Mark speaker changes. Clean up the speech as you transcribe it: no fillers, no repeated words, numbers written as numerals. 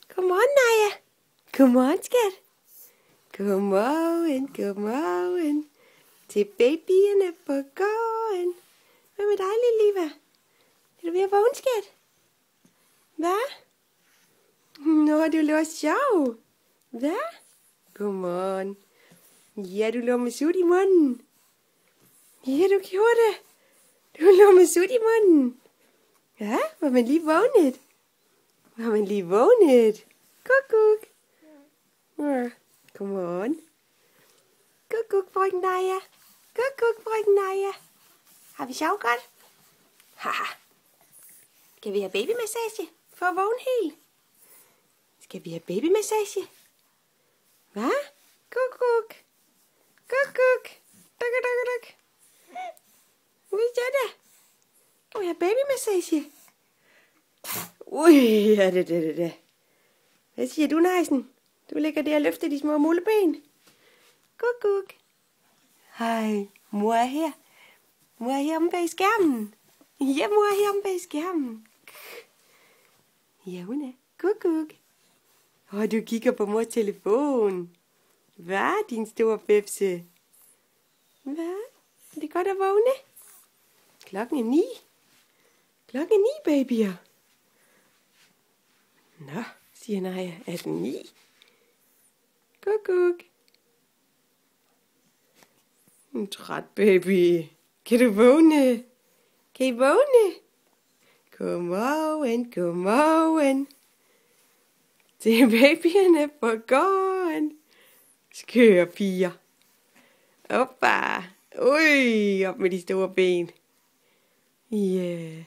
Speaker 1: Godmorgen, Naja. Godmorgen, skat. Godmorgen, godmorgen. Til babyerne på gården. Hvad med dig, lille Liva? Er du ved at vågne, skat? Hvad? Nå, du lå sjov. Hvad? Godmorgen. Ja, du lå med sut i munden. Ja, du gjorde det. Du lå med sut i munden. Ja, var man lige vågnet? Var man lige vågnet? Kuk. Ja, godmorgen. Kuk, frøken Naja. Kuk, frøken Naja. Har vi sjov godt? Haha. Skal vi have babymassage for at vågne helt? Skal vi have babymassage? Hvad? Kuk. Duk. Hvad er det? Skal vi have babymassage? Ui, ja, det. Hvad siger du, Nejsen? Du ligger der og løfter de små muleben. Kuk. Hej, mor er her. Mor er her omme bag skærmen. Ja, mor er her omme bag skærmen. Ja, hun er. Kuk. Du kigger på mors telefon. Hvad, din store bæfse? Hvad? Er det godt at vågne? Klokken er 9. Klokken er 9, babyer. Nå, siger Naja, er den 9? Kuk. En træt baby. Kan du vågne? Kan I vågne? Godmorgen. Til babyerne på gården. Skøre piger. Oppa. Ui, op med de store ben. Ja.